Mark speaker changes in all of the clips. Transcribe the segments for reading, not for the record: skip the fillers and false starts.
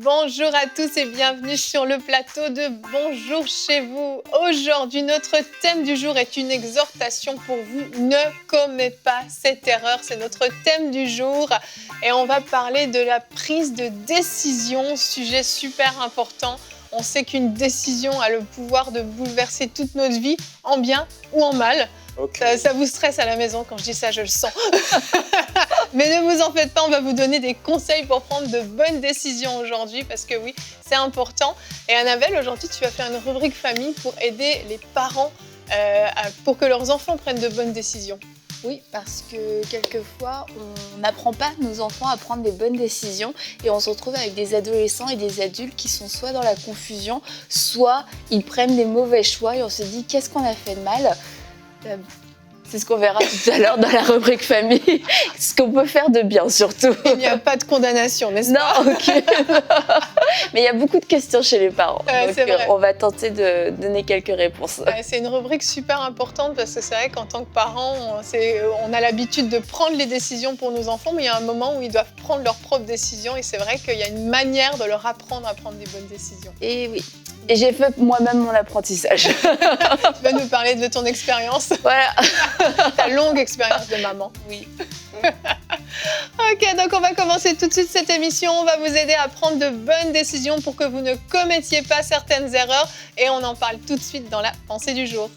Speaker 1: Bonjour à tous et bienvenue sur le plateau de Bonjour chez vous. Aujourd'hui, notre thème du jour est une exhortation pour vous. Ne commets pas cette erreur, c'est notre thème du jour. Et on va parler de la prise de décision, sujet super important. On sait qu'une décision a le pouvoir de bouleverser toute notre vie, en bien ou en mal.
Speaker 2: Okay.
Speaker 1: Ça vous stresse à la maison quand je dis ça, je le sens. Mais ne vous en faites pas, on va vous donner des conseils pour prendre de bonnes décisions aujourd'hui parce que oui, c'est important. Et Annabelle, aujourd'hui, tu vas faire une rubrique famille pour aider les parents pour que leurs enfants prennent de bonnes décisions.
Speaker 3: Oui, parce que quelquefois, on n'apprend pas nos enfants à prendre des bonnes décisions et on se retrouve avec des adolescents et des adultes qui sont soit dans la confusion, soit ils prennent des mauvais choix et on se dit qu'est-ce qu'on a fait de mal ? C'est ce qu'on verra tout à l'heure dans la rubrique famille, ce qu'on peut faire de bien surtout.
Speaker 1: Il n'y a pas de condamnation, n'est-ce pas ?
Speaker 3: Non, ok. Mais il y a beaucoup de questions chez les parents.
Speaker 1: Donc, c'est vrai.
Speaker 3: On va tenter de donner quelques réponses.
Speaker 1: C'est une rubrique super importante parce que c'est vrai qu'en tant que parents, on a l'habitude de prendre les décisions pour nos enfants, mais il y a un moment où ils doivent prendre leurs propres décisions et c'est vrai qu'il y a une manière de leur apprendre à prendre des bonnes décisions.
Speaker 3: Et oui. Et j'ai fait moi-même mon apprentissage.
Speaker 1: Tu vas nous parler de ton expérience.
Speaker 3: Voilà.
Speaker 1: Ta longue expérience de maman.
Speaker 3: Oui.
Speaker 1: Ok, donc on va commencer tout de suite cette émission. On va vous aider à prendre de bonnes décisions pour que vous ne commettiez pas certaines erreurs. Et on en parle tout de suite dans la pensée du jour.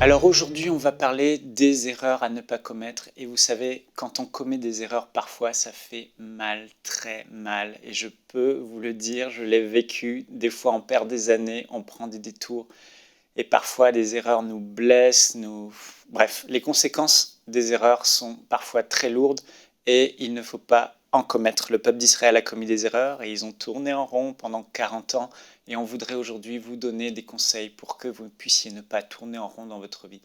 Speaker 2: Alors aujourd'hui, on va parler des erreurs à ne pas commettre. Et vous savez, quand on commet des erreurs, parfois, ça fait mal, très mal. Et je peux vous le dire, je l'ai vécu. Des fois, on perd des années, on prend des détours. Et parfois, les erreurs nous blessent. Bref, les conséquences des erreurs sont parfois très lourdes. Et il ne faut pas en commettre. Le peuple d'Israël a commis des erreurs et ils ont tourné en rond pendant 40 ans. Et on voudrait aujourd'hui vous donner des conseils pour que vous puissiez ne pas tourner en rond dans votre vie.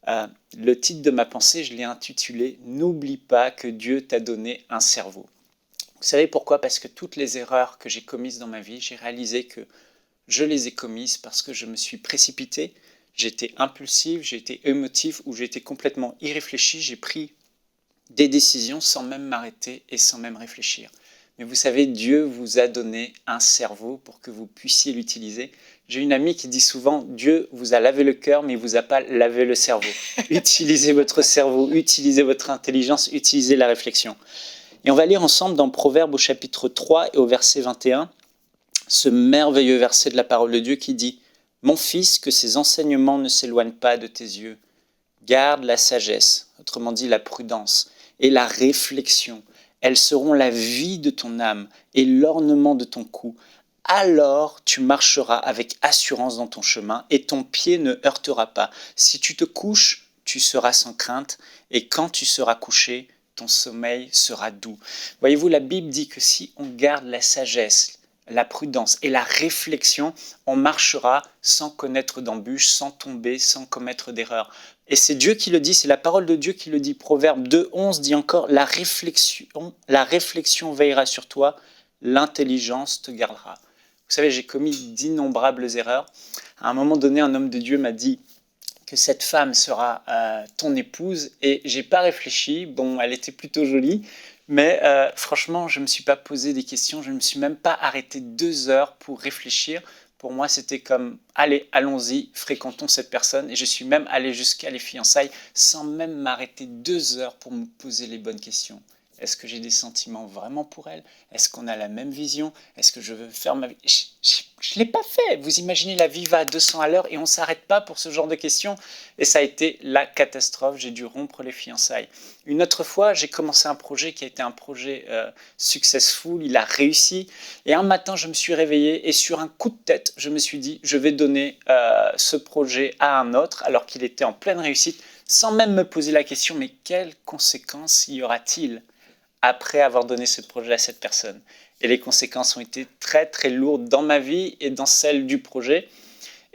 Speaker 2: Le titre de ma pensée, je l'ai intitulé « N'oublie pas que Dieu t'a donné un cerveau ». Vous savez pourquoi ? Parce que toutes les erreurs que j'ai commises dans ma vie, j'ai réalisé que je les ai commises parce que je me suis précipité, j'étais impulsif, j'ai été émotif ou j'ai été complètement irréfléchi, j'ai pris des décisions sans même m'arrêter et sans même réfléchir. Mais vous savez, Dieu vous a donné un cerveau pour que vous puissiez l'utiliser. J'ai une amie qui dit souvent, Dieu vous a lavé le cœur, mais il ne vous a pas lavé le cerveau. Utilisez votre cerveau, utilisez votre intelligence, utilisez la réflexion. Et on va lire ensemble dans Proverbes au chapitre 3 et au verset 21, ce merveilleux verset de la parole de Dieu qui dit « Mon fils, que ces enseignements ne s'éloignent pas de tes yeux. Garde la sagesse, autrement dit la prudence, et la réflexion. Elles seront la vie de ton âme et l'ornement de ton cou. Alors tu marcheras avec assurance dans ton chemin et ton pied ne heurtera pas. Si tu te couches, tu seras sans crainte et quand tu seras couché, ton sommeil sera doux. » Voyez-vous, la Bible dit que si on garde la sagesse, la prudence et la réflexion, on marchera sans connaître d'embûches, sans tomber, sans commettre d'erreurs. Et c'est Dieu qui le dit, c'est la parole de Dieu qui le dit. Proverbe 2,11 dit encore « la réflexion veillera sur toi, l'intelligence te gardera ». Vous savez, j'ai commis d'innombrables erreurs. À un moment donné, un homme de Dieu m'a dit que cette femme sera ton épouse et j'ai pas réfléchi. Bon, elle était plutôt jolie, mais franchement, je me suis pas posé des questions. Je ne me suis même pas arrêté 2 heures pour réfléchir. Pour moi, c'était comme, allez, allons-y, fréquentons cette personne. Et je suis même allé jusqu'à les fiançailles sans même m'arrêter 2 heures pour me poser les bonnes questions. Est-ce que j'ai des sentiments vraiment pour elle ? Est-ce qu'on a la même vision ? Est-ce que je veux faire ma vie ? Je ne l'ai pas fait. Vous imaginez, la vie va à 200 à l'heure et on ne s'arrête pas pour ce genre de questions. Et ça a été la catastrophe. J'ai dû rompre les fiançailles. Une autre fois, j'ai commencé un projet qui a été un projet successful. Il a réussi. Et un matin, je me suis réveillé et sur un coup de tête, je me suis dit, je vais donner ce projet à un autre alors qu'il était en pleine réussite, sans même me poser la question, mais quelles conséquences y aura-t-il après avoir donné ce projet à cette personne. Et les conséquences ont été très très lourdes dans ma vie et dans celle du projet.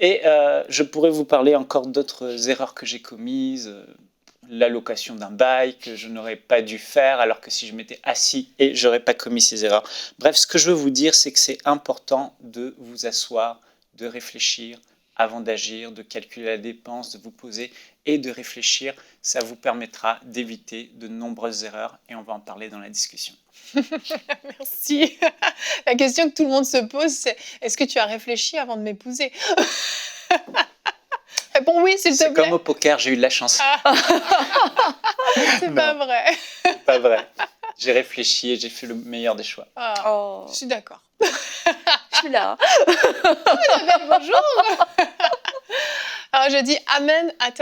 Speaker 2: Et je pourrais vous parler encore d'autres erreurs que j'ai commises, l'allocation d'un bail que je n'aurais pas dû faire alors que si je m'étais assis et je n'aurais pas commis ces erreurs. Bref, ce que je veux vous dire, c'est que c'est important de vous asseoir, de réfléchir avant d'agir, de calculer la dépense, de vous poser et de réfléchir. Ça vous permettra d'éviter de nombreuses erreurs et on va en parler dans la discussion.
Speaker 1: Merci. La question que tout le monde se pose, c'est est-ce que tu as réfléchi avant de m'épouser? Réponds oui, s'il te
Speaker 2: C'est
Speaker 1: plaît.
Speaker 2: comme au poker, j'ai eu de la chance.
Speaker 1: C'est
Speaker 2: Non.
Speaker 1: pas vrai.
Speaker 2: C'est pas vrai. J'ai réfléchi et j'ai fait le meilleur des choix.
Speaker 1: Ah,
Speaker 3: Oh,
Speaker 1: je suis d'accord.
Speaker 3: je suis là.
Speaker 1: Bonjour. Alors je dis amen à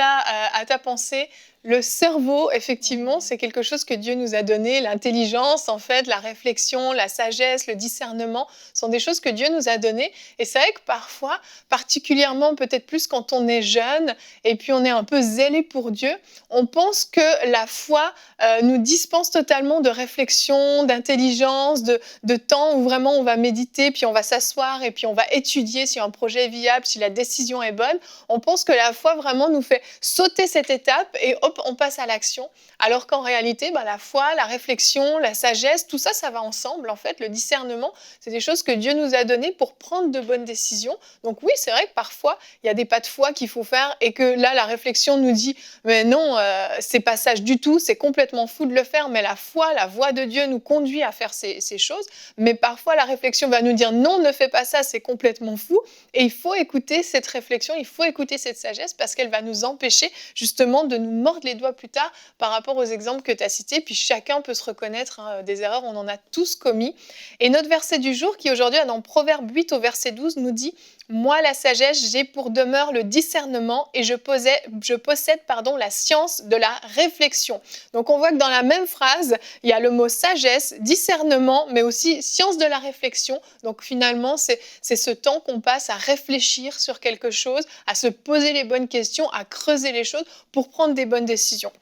Speaker 1: ta pensée. Le cerveau, effectivement, c'est quelque chose que Dieu nous a donné. L'intelligence, en fait, la réflexion, la sagesse, le discernement sont des choses que Dieu nous a données. Et c'est vrai que parfois, particulièrement peut-être plus quand on est jeune et puis on est un peu zélé pour Dieu, on pense que la foi nous dispense totalement de réflexion, d'intelligence, de temps où vraiment on va méditer, puis on va s'asseoir et puis on va étudier si un projet est viable, si la décision est bonne. On pense que la foi vraiment nous fait sauter cette étape et hop, on passe à l'action. Alors qu'en réalité, la foi, la réflexion, la sagesse, tout ça, ça va ensemble. En fait, le discernement, c'est des choses que Dieu nous a données pour prendre de bonnes décisions. Donc oui, c'est vrai que parfois, il y a des pas de foi qu'il faut faire et que là, la réflexion nous dit « mais non, c'est pas sage du tout, c'est complètement fou de le faire ». Mais la foi, la voix de Dieu nous conduit à faire ces choses. Mais parfois, la réflexion va nous dire « non, ne fais pas ça, c'est complètement fou ». Et il faut écouter cette réflexion, il faut écouter cette sagesse parce qu'elle va nous empêcher justement de nous mordre les doigts plus tard par rapport aux exemples que tu as cités. Puis chacun peut se reconnaître des erreurs, on en a tous commis. Et notre verset du jour qui aujourd'hui est dans Proverbe 8 au verset 12 nous dit « Moi la sagesse, j'ai pour demeure le discernement et je possède la science de la réflexion. » Donc on voit que dans la même phrase, il y a le mot sagesse, discernement, mais aussi science de la réflexion. Donc finalement, c'est ce temps qu'on passe à réfléchir sur quelque chose, à se poser les bonnes questions, à creuser les choses pour prendre des bonnes décisions.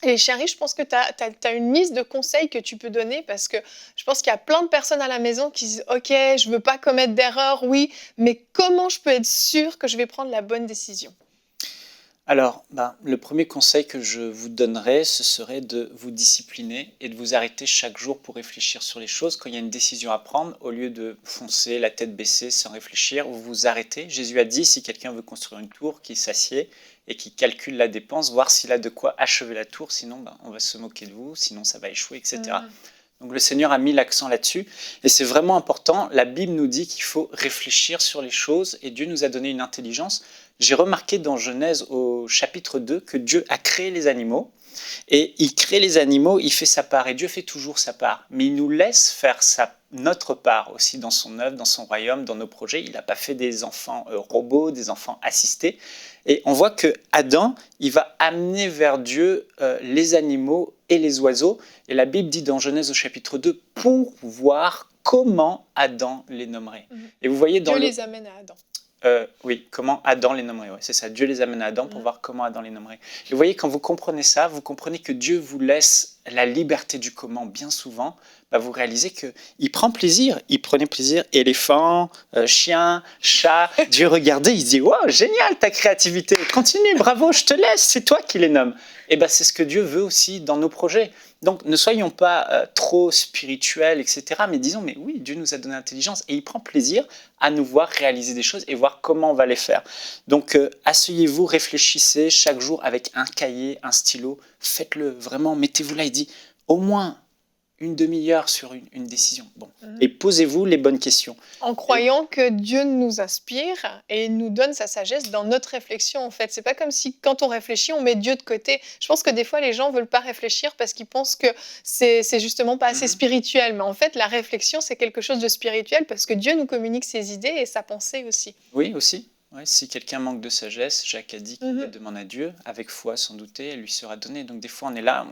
Speaker 1: Et chérie, je pense que tu as une liste de conseils que tu peux donner parce que je pense qu'il y a plein de personnes à la maison qui disent « Ok, je ne veux pas commettre d'erreur, oui, mais comment je peux être sûre que je vais prendre la bonne décision ?»
Speaker 2: Alors, le premier conseil que je vous donnerais, ce serait de vous discipliner et de vous arrêter chaque jour pour réfléchir sur les choses. Quand il y a une décision à prendre, au lieu de foncer la tête baissée sans réfléchir, vous vous arrêtez. Jésus a dit, si quelqu'un veut construire une tour, qu'il s'assied et qu'il calcule la dépense, voir s'il a de quoi achever la tour, sinon on va se moquer de vous, sinon ça va échouer, etc. Donc le Seigneur a mis l'accent là-dessus et c'est vraiment important. La Bible nous dit qu'il faut réfléchir sur les choses et Dieu nous a donné une intelligence. J'ai remarqué dans Genèse au chapitre 2 que Dieu a créé les animaux et il crée les animaux, il fait sa part et Dieu fait toujours sa part. Mais il nous laisse faire notre part aussi dans son œuvre, dans son royaume, dans nos projets. Il n'a pas fait des enfants robots, des enfants assistés. Et on voit que Adam, il va amener vers Dieu les animaux et les oiseaux. Et la Bible dit dans Genèse au chapitre 2 pour voir comment Adam les nommerait. Et vous voyez dans
Speaker 1: Dieu les amène à Adam.
Speaker 2: Oui, comment Adam les nommerait. Ouais, c'est ça, Dieu les amène à Adam pour voir comment Adam les nommerait. Et vous voyez, quand vous comprenez ça, vous comprenez que Dieu vous laisse la liberté du comment bien souvent. Vous réalisez qu'il prend plaisir. Il prenait plaisir, éléphant, chien, chat. Dieu regardait, il se dit « Wow, génial ta créativité, continue, bravo, je te laisse, c'est toi qui les nommes. » Et c'est ce que Dieu veut aussi dans nos projets. Donc, ne soyons pas trop spirituels, etc. Mais disons, mais oui, Dieu nous a donné l'intelligence et il prend plaisir à nous voir réaliser des choses et voir comment on va les faire. Donc, asseyez-vous, réfléchissez chaque jour avec un cahier, un stylo. Faites-le vraiment, mettez-vous là et dites au moins une demi-heure sur une décision. Et posez-vous les bonnes questions.
Speaker 1: En croyant que Dieu nous inspire et nous donne sa sagesse dans notre réflexion, en fait. C'est pas comme si, quand on réfléchit, on met Dieu de côté. Je pense que des fois, les gens veulent pas réfléchir parce qu'ils pensent que c'est justement pas assez spirituel. Mais en fait, la réflexion, c'est quelque chose de spirituel parce que Dieu nous communique ses idées et sa pensée aussi.
Speaker 2: Oui, aussi. Ouais, si quelqu'un manque de sagesse, Jacques a dit qu'il la demande à Dieu, avec foi sans douter, elle lui sera donnée. Donc des fois on est là,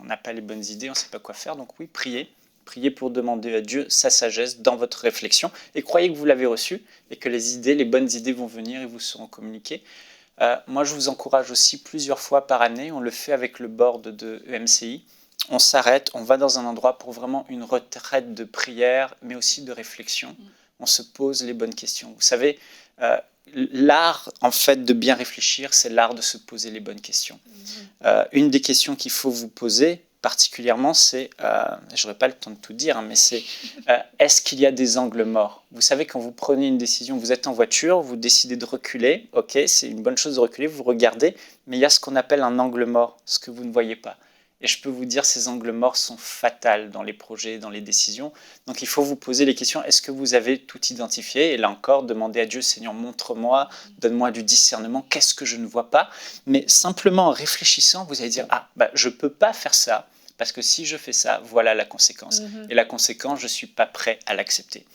Speaker 2: on n'a pas les bonnes idées, on ne sait pas quoi faire. Donc oui, priez pour demander à Dieu sa sagesse dans votre réflexion et croyez que vous l'avez reçue et que les bonnes idées vont venir et vous seront communiquées. Moi je vous encourage aussi plusieurs fois par année, on le fait avec le board de EMCI. On s'arrête, on va dans un endroit pour vraiment une retraite de prière, mais aussi de réflexion. On se pose les bonnes questions. Vous savez, l'art, en fait, de bien réfléchir, c'est l'art de se poser les bonnes questions. Une des questions qu'il faut vous poser, particulièrement, c'est, je n'aurai pas le temps de tout dire, hein, mais c'est est-ce qu'il y a des angles morts? Vous savez, quand vous prenez une décision, vous êtes en voiture, vous décidez de reculer, ok, c'est une bonne chose de reculer, vous regardez, mais il y a ce qu'on appelle un angle mort, ce que vous ne voyez pas. Et je peux vous dire, ces angles morts sont fatals dans les projets, dans les décisions. Donc il faut vous poser les questions, est-ce que vous avez tout identifié? Et là encore, demandez à Dieu, Seigneur, montre-moi, donne-moi du discernement, qu'est-ce que je ne vois pas? Mais simplement en réfléchissant, vous allez dire, je ne peux pas faire ça, parce que si je fais ça, voilà la conséquence. Et la conséquence, je ne suis pas prêt à l'accepter.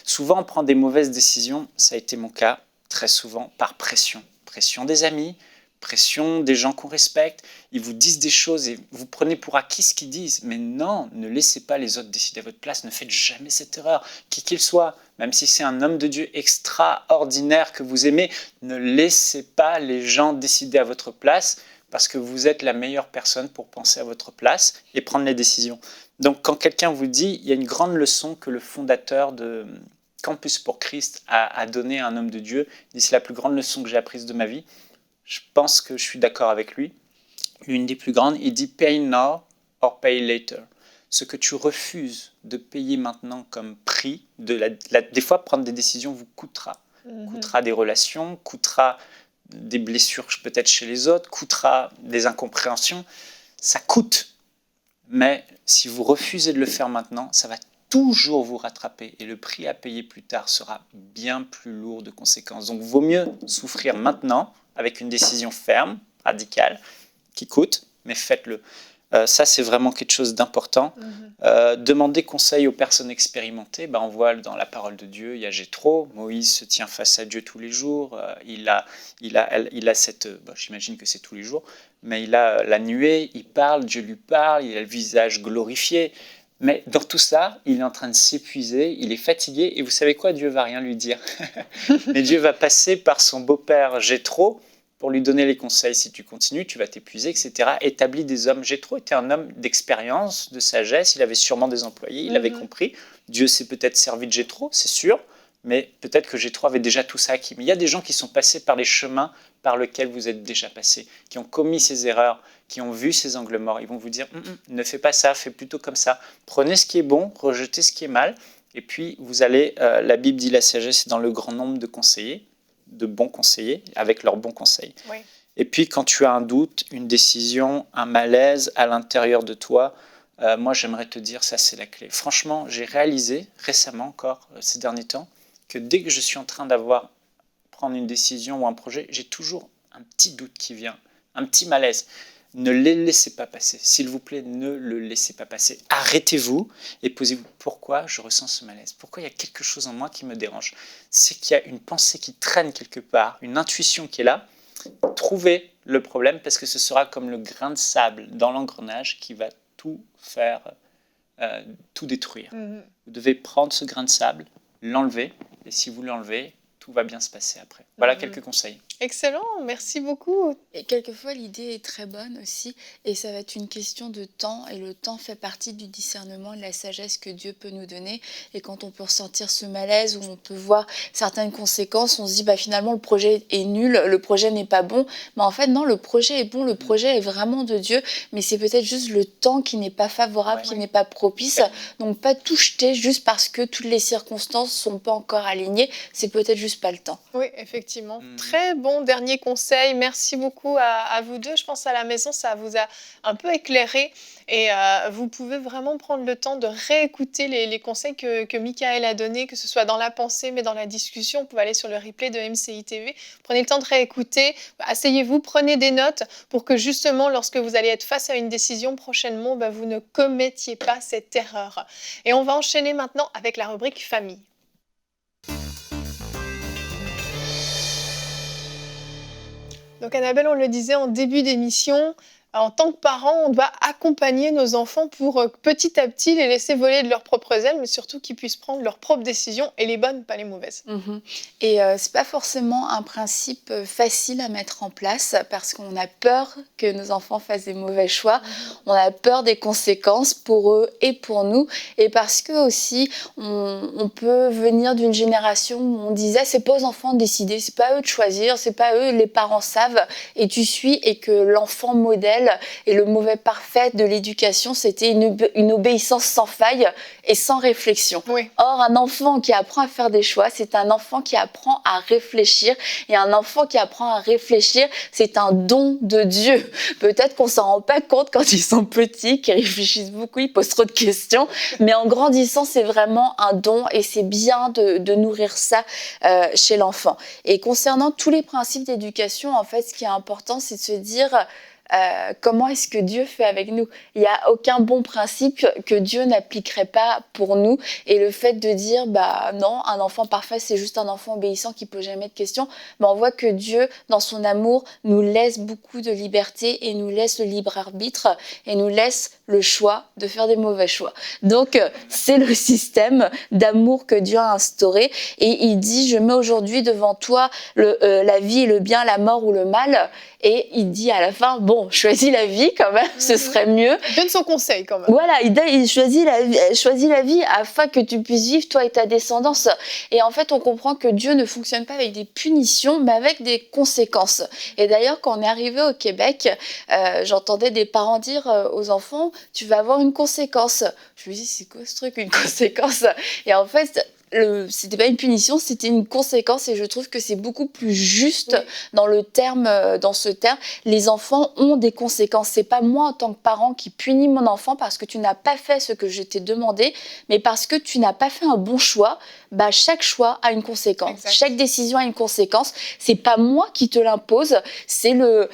Speaker 2: Souvent, on prend des mauvaises décisions, ça a été mon cas, très souvent, par pression. Pression des amis, pression des gens qu'on respecte, ils vous disent des choses et vous prenez pour acquis ce qu'ils disent. Mais non, ne laissez pas les autres décider à votre place, ne faites jamais cette erreur, qui qu'il soit. Même si c'est un homme de Dieu extraordinaire que vous aimez, ne laissez pas les gens décider à votre place parce que vous êtes la meilleure personne pour penser à votre place et prendre les décisions. Donc quand quelqu'un vous dit, il y a une grande leçon que le fondateur de Campus pour Christ a donnée à un homme de Dieu, il dit, c'est la plus grande leçon que j'ai apprise de ma vie. Je pense que je suis d'accord avec lui. Une des plus grandes, il dit « Pay now or pay later ». Ce que tu refuses de payer maintenant comme prix, des fois prendre des décisions vous coûtera. Coûtera des relations, coûtera des blessures peut-être chez les autres, coûtera des incompréhensions. Ça coûte. Mais si vous refusez de le faire maintenant, ça va toujours vous rattraper et le prix à payer plus tard sera bien plus lourd de conséquences. Donc, vaut mieux souffrir maintenant avec une décision ferme, radicale, qui coûte, mais faites-le. Ça, c'est vraiment quelque chose d'important. Demandez conseil aux personnes expérimentées. On voit dans la parole de Dieu, il y a Jéthro, Moïse se tient face à Dieu tous les jours. Il a cette, j'imagine que c'est tous les jours, mais il a la nuée, il parle, Dieu lui parle, il a le visage glorifié. Mais dans tout ça, il est en train de s'épuiser, il est fatigué, et vous savez quoi? Dieu va rien lui dire. Mais Dieu va passer par son beau-père Jéthro pour lui donner les conseils. Si tu continues, tu vas t'épuiser, etc. Établis des hommes. Jéthro était un homme d'expérience, de sagesse, il avait sûrement des employés, il avait compris. Dieu s'est peut-être servi de Jéthro, c'est sûr, mais peut-être que Jéthro avait déjà tout ça acquis. Mais il y a des gens qui sont passés par les chemins par lesquels vous êtes déjà passés, qui ont commis ces erreurs, qui ont vu ces angles morts. Ils vont vous dire ne fais pas ça, fais plutôt comme ça. Prenez ce qui est bon, rejetez ce qui est mal. Et puis, vous allez, la Bible dit la sagesse est dans le grand nombre de conseillers, de bons conseillers, avec leurs bons conseils. Oui. Et puis, quand tu as un doute, une décision, un malaise à l'intérieur de toi, moi, j'aimerais te dire, ça, c'est la clé. Franchement, j'ai réalisé récemment encore, ces derniers temps, que dès que je suis en train prendre une décision ou un projet, j'ai toujours un petit doute qui vient, un petit malaise. Ne les laissez pas passer. S'il vous plaît, ne le laissez pas passer. Arrêtez-vous et posez-vous pourquoi je ressens ce malaise. Pourquoi il y a quelque chose en moi qui me dérange? C'est qu'il y a une pensée qui traîne quelque part, une intuition qui est là. Trouvez le problème parce que ce sera comme le grain de sable dans l'engrenage qui va tout faire, tout détruire. Vous devez prendre ce grain de sable, l'enlever et si vous l'enlevez, tout va bien se passer après. Voilà quelques conseils.
Speaker 1: Excellent, merci beaucoup.
Speaker 3: Et quelquefois, l'idée est très bonne aussi, et ça va être une question de temps, et le temps fait partie du discernement et de la sagesse que Dieu peut nous donner. Et quand on peut ressentir ce malaise, où on peut voir certaines conséquences, on se dit finalement le projet est nul, le projet n'est pas bon. Mais en fait, non, le projet est bon, le projet est vraiment de Dieu, mais c'est peut-être juste le temps qui n'est pas favorable, qui n'est pas propice. Donc pas tout jeter juste parce que toutes les circonstances ne sont pas encore alignées, c'est peut-être juste pas le temps.
Speaker 1: Oui, effectivement. Très bon dernier conseil. Merci beaucoup à vous deux. Je pense à la maison, ça vous a un peu éclairé et vous pouvez vraiment prendre le temps de réécouter les conseils que Michael a donnés, que ce soit dans la pensée, mais dans la discussion. Vous pouvez aller sur le replay de MCI TV. Prenez le temps de réécouter. Asseyez-vous, prenez des notes pour que justement, lorsque vous allez être face à une décision prochainement, vous ne commettiez pas cette erreur. Et on va enchaîner maintenant avec la rubrique famille. Donc Annabelle, on le disait en début d'émission, en tant que parents, on doit accompagner nos enfants pour petit à petit les laisser voler de leurs propres ailes, mais surtout qu'ils puissent prendre leurs propres décisions, et les bonnes, pas les mauvaises.
Speaker 3: Et c'est pas forcément un principe facile à mettre en place, parce qu'on a peur que nos enfants fassent des mauvais choix, on a peur des conséquences pour eux et pour nous, et parce que aussi, on peut venir d'une génération où on disait c'est pas aux enfants de décider, c'est pas à eux de choisir, c'est pas à eux, les parents savent, et tu suis, et que l'enfant modèle modèle et le mauvais parfait de l'éducation, c'était une obéissance sans faille et sans réflexion.
Speaker 1: Oui.
Speaker 3: Or, un enfant qui apprend à faire des choix, c'est un enfant qui apprend à réfléchir. Et un enfant qui apprend à réfléchir, c'est un don de Dieu. Peut-être qu'on s'en rend pas compte quand ils sont petits, qu'ils réfléchissent beaucoup, ils posent trop de questions. Mais en grandissant, c'est vraiment un don et c'est bien de nourrir ça chez l'enfant. Et concernant tous les principes d'éducation, en fait, ce qui est important, c'est de se dire comment est-ce que Dieu fait avec nous. Il n'y a aucun bon principe que Dieu n'appliquerait pas pour nous. Et le fait de dire, non, un enfant parfait, c'est juste un enfant obéissant qui ne pose jamais de questions, on voit que Dieu, dans son amour, nous laisse beaucoup de liberté et nous laisse le libre arbitre et nous laisse le choix de faire des mauvais choix. Donc, c'est le système d'amour que Dieu a instauré. Et il dit, je mets aujourd'hui devant toi la vie et le bien, la mort ou le mal. Et il dit à la fin, choisis la vie quand même, ce serait mieux.
Speaker 1: Il donne son conseil quand même.
Speaker 3: Voilà, il choisit la vie afin que tu puisses vivre, toi et ta descendance. Et en fait, on comprend que Dieu ne fonctionne pas avec des punitions, mais avec des conséquences. Et d'ailleurs, quand on est arrivé au Québec, j'entendais des parents dire aux enfants, tu vas avoir une conséquence. Je me dis, c'est quoi ce truc, une conséquence? Et en fait, c'était pas une punition, c'était une conséquence et je trouve que c'est beaucoup plus juste dans ce terme. Les enfants ont des conséquences. C'est pas moi en tant que parent qui punis mon enfant parce que tu n'as pas fait ce que je t'ai demandé, mais parce que tu n'as pas fait un bon choix. Chaque choix a une conséquence. Exact. Chaque décision a une conséquence. C'est pas moi qui te l'impose, c'est le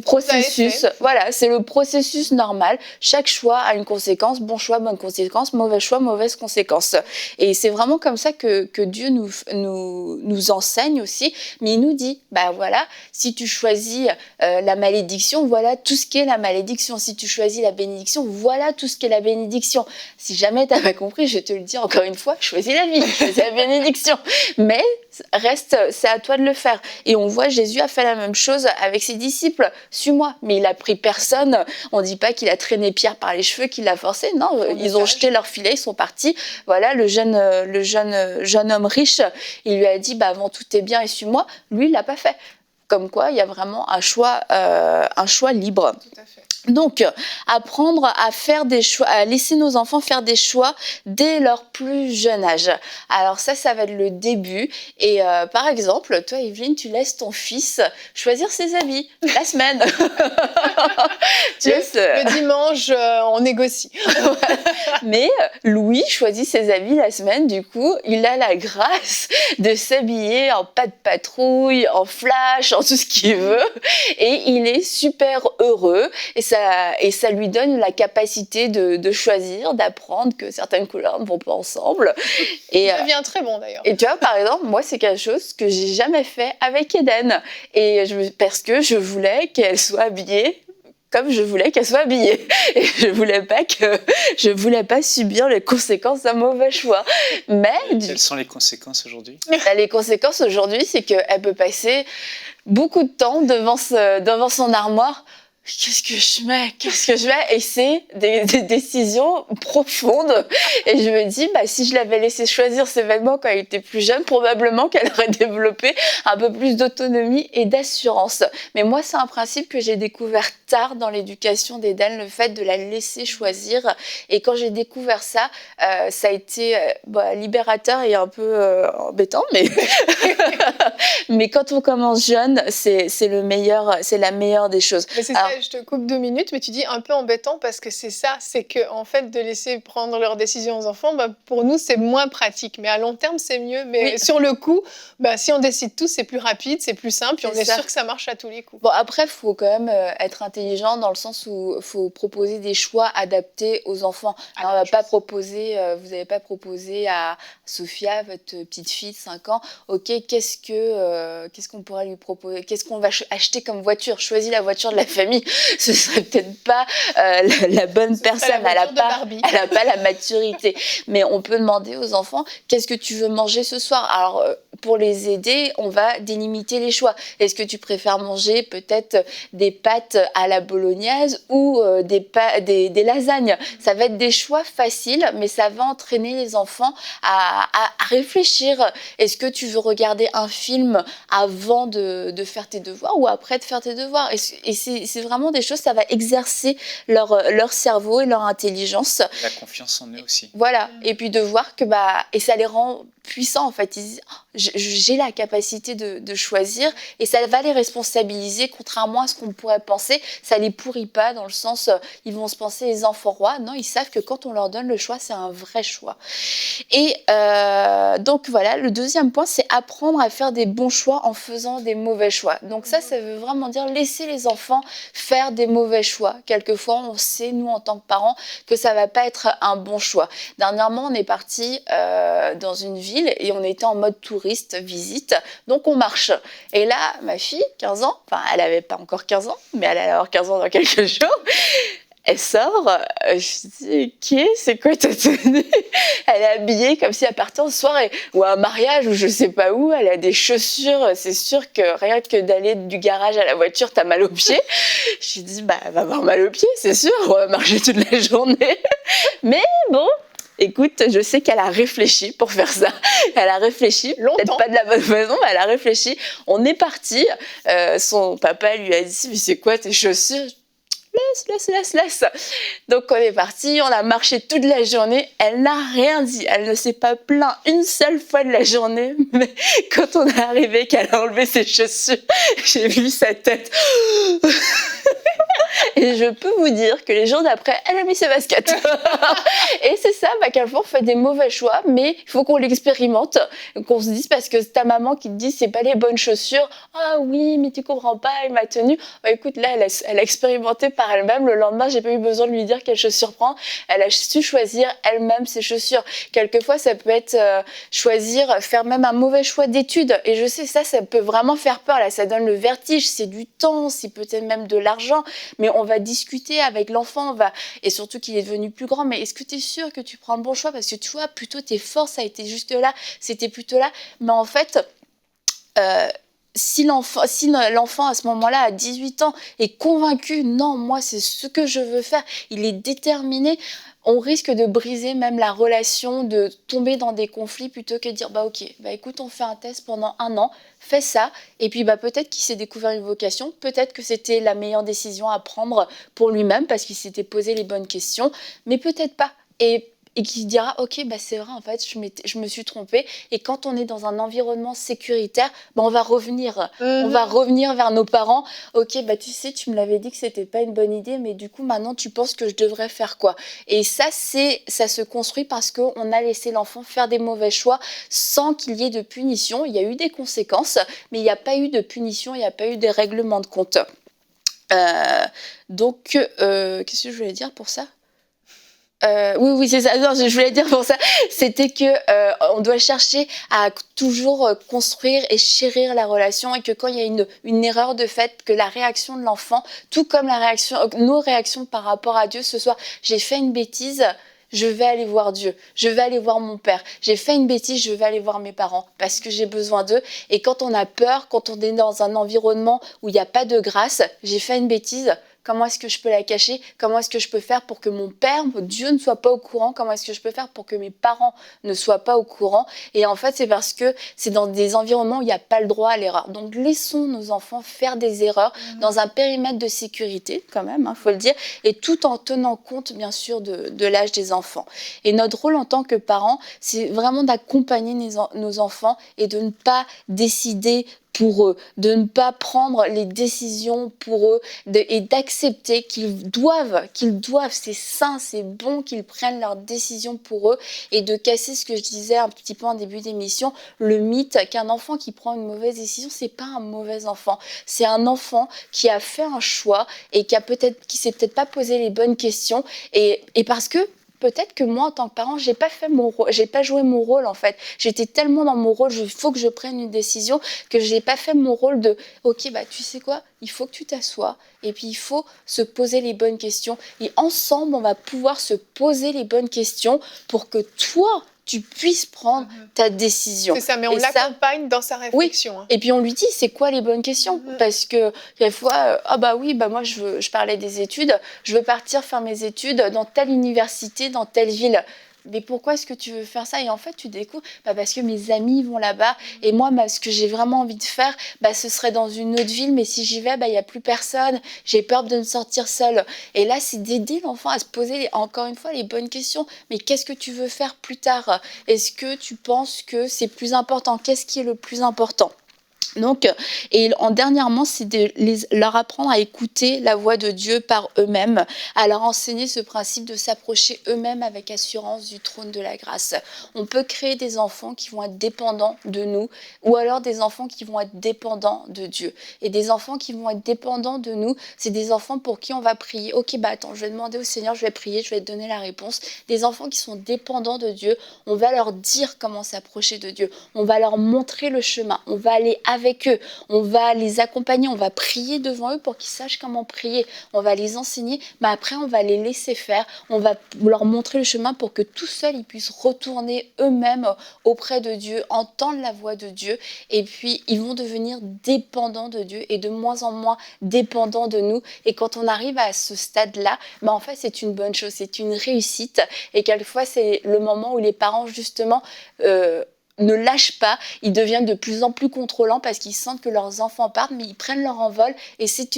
Speaker 3: processus. Voilà, c'est le processus normal. Chaque choix a une conséquence. Bon choix, bonne conséquence. Mauvais choix, mauvaise conséquence. Et c'est vraiment comme ça que Dieu nous enseigne aussi. Mais il nous dit, voilà, si tu choisis la malédiction, voilà tout ce qu'est la malédiction. Si tu choisis la bénédiction, voilà tout ce qu'est la bénédiction. Si jamais tu n'as pas compris, je te le dis encore une fois, choisis la vie, choisis la bénédiction. Mais c'est à toi de le faire. Et on voit Jésus a fait la même chose avec ses disciples. Suis-moi. Mais il a pris personne. On ne dit pas qu'il a traîné Pierre par les cheveux, qu'il l'a forcé. Non, ils ont jeté leur filet, ils sont partis. Voilà, le jeune homme riche, il lui a dit, vends tous tes biens et suis-moi. Lui, il l'a pas fait. Comme quoi, il y a vraiment un choix libre.
Speaker 1: Tout à fait.
Speaker 3: Donc, apprendre à faire des choix, à laisser nos enfants faire des choix dès leur plus jeune âge. Alors ça va être le début. Et par exemple, toi, Evelyne, tu laisses ton fils choisir ses habits la semaine.
Speaker 1: Le dimanche, on négocie.
Speaker 3: Mais Louis choisit ses habits la semaine. Du coup, il a la grâce de s'habiller en pas de patrouille, en flash, en tout ce qu'il veut. Et il est super heureux. Et ça lui donne la capacité de choisir, d'apprendre que certaines couleurs ne vont pas ensemble. Et
Speaker 1: ça devient très bon d'ailleurs.
Speaker 3: Et tu vois, par exemple, moi, c'est quelque chose que j'ai jamais fait avec Eden. Parce que je voulais qu'elle soit habillée comme je voulais qu'elle soit habillée. Et je voulais pas subir les conséquences d'un mauvais choix. Mais
Speaker 2: quelles sont les conséquences aujourd'hui?
Speaker 3: Les conséquences aujourd'hui, c'est qu'elle peut passer beaucoup de temps devant son armoire. Qu'est-ce que je mets? Et c'est des décisions profondes. Et je me dis, si je l'avais laissé choisir ses vêtements quand elle était plus jeune, probablement qu'elle aurait développé un peu plus d'autonomie et d'assurance. Mais moi, c'est un principe que j'ai découvert tard dans l'éducation d'Eden, le fait de la laisser choisir. Et quand j'ai découvert ça, ça a été libérateur et un peu embêtant. Mais quand on commence jeune, c'est la meilleure des choses.
Speaker 1: Mais c'est ça, je te coupe 2 minutes, mais tu dis un peu embêtant parce que c'est ça, c'est que en fait de laisser prendre leurs décisions aux enfants, pour nous c'est moins pratique, mais à long terme c'est mieux. Mais sur le coup, si on décide tout, c'est plus rapide, c'est plus simple, et on est sûr que ça marche à tous les coups.
Speaker 3: Bon, après, il faut quand même être intelligent dans le sens où il faut proposer des choix adaptés aux enfants. Alors, vous n'avez pas proposé à Sophia, votre petite fille de 5 ans, ok, qu'est-ce qu'on pourrait lui proposer, qu'est-ce qu'on va acheter comme voiture, choisis la voiture de la famille. Ce serait peut-être pas la bonne personne, elle n'a pas la maturité. Mais on peut demander aux enfants, qu'est-ce que tu veux manger ce soir? Alors, pour les aider, on va délimiter les choix. Est-ce que tu préfères manger peut-être des pâtes à la bolognaise ou des lasagnes? Ça va être des choix faciles, mais ça va entraîner les enfants à réfléchir. Est-ce que tu veux regarder un film avant de faire tes devoirs ou après de faire tes devoirs? Et c'est vraiment des choses, ça va exercer leur cerveau et leur intelligence.
Speaker 2: La confiance en eux aussi.
Speaker 3: Voilà, et puis de voir que et ça les rend puissants en fait. Ils disent j'ai la capacité de choisir et ça va les responsabiliser contrairement à ce qu'on pourrait penser. Ça les pourrit pas dans le sens ils vont se penser les enfants rois. Non, ils savent que quand on leur donne le choix, c'est un vrai choix. Et donc voilà, le deuxième point, c'est apprendre à faire des bons choix en faisant des mauvais choix. Donc ça veut vraiment dire laisser les enfants faire des mauvais choix. Quelquefois, on sait, nous en tant que parents, que ça va pas être un bon choix. Dernièrement, on est parti dans une ville et on était en mode touriste, visite, donc on marche. Et là, ma fille, 15 ans, enfin elle avait pas encore 15 ans, mais elle allait avoir 15 ans dans quelques jours, elle sort, je dis « Ok, c'est quoi ta tenue ?» Elle est habillée comme si elle partait en soirée ou à un mariage ou je sais pas où, elle a des chaussures, c'est sûr que rien que d'aller du garage à la voiture, t'as mal aux pieds. Je lui dis « Elle va avoir mal aux pieds, c'est sûr, on va marcher toute la journée. » Mais bon, écoute, je sais qu'elle a réfléchi pour faire ça. Elle a réfléchi, peut-être pas de la bonne façon, mais elle a réfléchi. On est parti. Son papa lui a dit « Mais c'est quoi tes chaussures ?» Laisse. Donc on est parti, on a marché toute la journée. Elle n'a rien dit, elle ne s'est pas plainte une seule fois de la journée. Mais quand on est arrivé, qu'elle a enlevé ses chaussures, j'ai vu sa tête. Et je peux vous dire que les jours d'après, elle a mis ses baskets. Et c'est ça, quelquefois on fait des mauvais choix, mais il faut qu'on l'expérimente, qu'on se dise, parce que ta maman qui te dit c'est pas les bonnes chaussures, ah oui, mais tu comprends pas, elle m'a tenue. Écoute, là, elle a expérimenté par elle-même. Le lendemain, j'ai pas eu besoin de lui dire quelles chaussures prendre. Elle a su choisir elle-même ses chaussures. Quelquefois, ça peut être faire même un mauvais choix d'études. Et je sais, ça peut vraiment faire peur. Là, ça donne le vertige, c'est du temps, c'est peut-être même de l'argent. Mais on va discuter avec l'enfant, et surtout qu'il est devenu plus grand, mais est-ce que tu es sûr que tu prends le bon choix? Parce que tu vois, plutôt tes forces, ça a été juste là, c'était plutôt là. Mais en fait, si l'enfant à ce moment-là, à 18 ans, est convaincu, non, moi c'est ce que je veux faire, il est déterminé, on risque de briser même la relation, de tomber dans des conflits plutôt que de dire ok, écoute, on fait un test pendant 1 an, fais ça, et puis peut-être qu'il s'est découvert une vocation, peut-être que c'était la meilleure décision à prendre pour lui-même parce qu'il s'était posé les bonnes questions, mais peut-être pas. Et qui se dira ok, c'est vrai, en fait je me suis trompée. Et quand on est dans un environnement sécuritaire, on va revenir on va revenir vers nos parents. Ok, tu sais, tu me l'avais dit que c'était pas une bonne idée, mais du coup maintenant tu penses que je devrais faire quoi? Et ça se construit parce qu'on a laissé l'enfant faire des mauvais choix sans qu'il y ait de punition. Il y a eu des conséquences, mais il n'y a pas eu de punition, il n'y a pas eu de règlement de compte. Donc qu'est-ce que je voulais dire pour ça? Oui, c'est ça. Non, je voulais dire pour ça, c'était que on doit chercher à toujours construire et chérir la relation, et que quand il y a une erreur de fait, que la réaction de l'enfant, tout comme nos réactions par rapport à Dieu, ce soit j'ai fait une bêtise, je vais aller voir Dieu, je vais aller voir mon père, j'ai fait une bêtise, je vais aller voir mes parents parce que j'ai besoin d'eux. Et quand on a peur, quand on est dans un environnement où il n'y a pas de grâce, j'ai fait une bêtise, comment est-ce que je peux la cacher? Comment est-ce que je peux faire pour que mon père, Dieu, ne soit pas au courant? Comment est-ce que je peux faire pour que mes parents ne soient pas au courant? Et en fait, c'est parce que c'est dans des environnements où il n'y a pas le droit à l'erreur. Donc, laissons nos enfants faire des erreurs dans un périmètre de sécurité, quand même, faut le dire, et tout en tenant compte, bien sûr, de l'âge des enfants. Et notre rôle en tant que parents, c'est vraiment d'accompagner nos enfants et de ne pas décider pour eux, de ne pas prendre les décisions pour eux et d'accepter qu'ils doivent, c'est sain, c'est bon qu'ils prennent leurs décisions pour eux, et de casser ce que je disais un petit peu en début d'émission, le mythe qu'un enfant qui prend une mauvaise décision, c'est pas un mauvais enfant, c'est un enfant qui a fait un choix et qui s'est peut-être pas posé les bonnes questions, et parce que peut-être que moi, en tant que parent, j'ai pas joué mon rôle en fait. J'étais tellement dans mon rôle, il faut que je prenne une décision, que j'ai pas fait mon rôle de ok, tu sais quoi, il faut que tu t'assoies et puis il faut se poser les bonnes questions. Et ensemble, on va pouvoir se poser les bonnes questions pour que toi, tu puisses prendre ta décision.
Speaker 1: C'est ça, mais on l'accompagne dans sa réflexion.
Speaker 3: Oui. Et puis on lui dit, c'est quoi les bonnes questions? Parce que des fois, moi je parlais des études, je veux partir faire mes études dans telle université, dans telle ville. Mais pourquoi est-ce que tu veux faire ça? Et en fait, tu découvres, parce que mes amis vont là-bas. Et moi, ce que j'ai vraiment envie de faire, ce serait dans une autre ville. Mais si j'y vais, il n'y a plus personne. J'ai peur de me sortir seule. Et là, c'est d'aider l'enfant à se poser, encore une fois, les bonnes questions. Mais qu'est-ce que tu veux faire plus tard? Est-ce que tu penses que c'est plus important? Qu'est-ce qui est le plus important? Donc, et dernièrement, c'est de leur apprendre à écouter la voix de Dieu par eux-mêmes, à leur enseigner ce principe de s'approcher eux-mêmes avec assurance du trône de la grâce. On peut créer des enfants qui vont être dépendants de nous, ou alors des enfants qui vont être dépendants de Dieu. Et des enfants qui vont être dépendants de nous, c'est des enfants pour qui on va prier. Ok, attends, je vais demander au Seigneur, je vais prier, je vais te donner la réponse. Des enfants qui sont dépendants de Dieu, on va leur dire comment s'approcher de Dieu. On va leur montrer le chemin. On va aller avec eux, on va les accompagner, on va prier devant eux pour qu'ils sachent comment prier, on va les enseigner, mais après on va les laisser faire, on va leur montrer le chemin pour que tout seuls ils puissent retourner eux-mêmes auprès de Dieu, entendre la voix de Dieu, et puis ils vont devenir dépendants de Dieu et de moins en moins dépendants de nous. Et quand on arrive à ce stade-là, en fait c'est une bonne chose, c'est une réussite, et quelquefois c'est le moment où les parents justement ne lâchent pas, ils deviennent de plus en plus contrôlants parce qu'ils sentent que leurs enfants partent, mais ils prennent leur envol, et c'est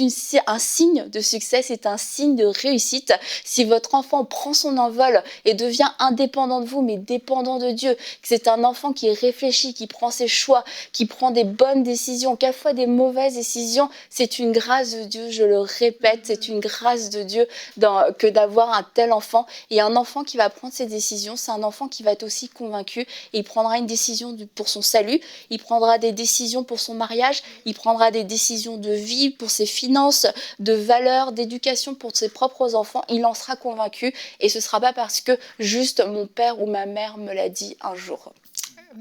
Speaker 3: un signe de succès, c'est un signe de réussite. Si votre enfant prend son envol et devient indépendant de vous, mais dépendant de Dieu, que c'est un enfant qui réfléchit, qui prend ses choix, qui prend des bonnes décisions, quelquefois des mauvaises décisions, c'est une grâce de Dieu, je le répète, c'est une grâce de Dieu que d'avoir un tel enfant. Et un enfant qui va prendre ses décisions, c'est un enfant qui va être aussi convaincu, et il prendra une décision pour son salut, il prendra des décisions pour son mariage, il prendra des décisions de vie, pour ses finances, de valeurs, d'éducation pour ses propres enfants, il en sera convaincu, et ce ne sera pas parce que juste mon père ou ma mère me l'a dit un jour.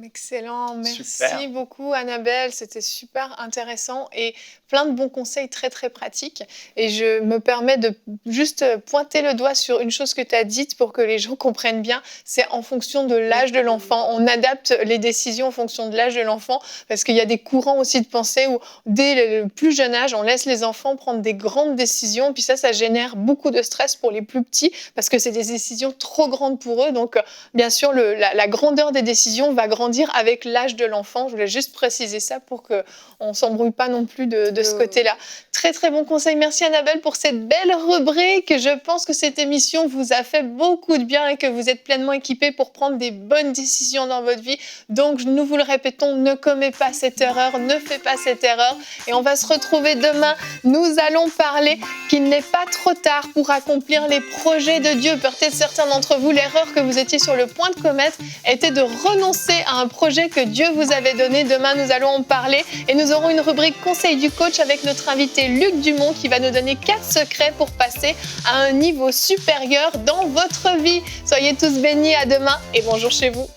Speaker 1: Excellent, merci beaucoup Annabelle, c'était super intéressant et plein de bons conseils très très pratiques. Et je me permets de juste pointer le doigt sur une chose que tu as dite pour que les gens comprennent bien, c'est en fonction de l'âge de l'enfant. On adapte les décisions en fonction de l'âge de l'enfant, parce qu'il y a des courants aussi de pensée où dès le plus jeune âge, on laisse les enfants prendre des grandes décisions, puis ça génère beaucoup de stress pour les plus petits, parce que c'est des décisions trop grandes pour eux. Donc bien sûr, la grandeur des décisions va grandir avec l'âge de l'enfant. Je voulais juste préciser ça pour qu'on ne s'embrouille pas non plus de ce côté-là. Très très bon conseil. Merci Annabelle pour cette belle rubrique. Je pense que cette émission vous a fait beaucoup de bien et que vous êtes pleinement équipés pour prendre des bonnes décisions dans votre vie. Donc nous vous le répétons, ne commets pas cette erreur, ne fais pas cette erreur. Et on va se retrouver demain. Nous allons parler qu'il n'est pas trop tard pour accomplir les projets de Dieu. Peut-être certains d'entre vous, l'erreur que vous étiez sur le point de commettre était de renoncer à un projet que Dieu vous avait donné. Demain, nous allons en parler et nous aurons une rubrique Conseil du coach avec notre invité Luc Dumont qui va nous donner 4 secrets pour passer à un niveau supérieur dans votre vie. Soyez tous bénis, à demain et bonjour chez vous.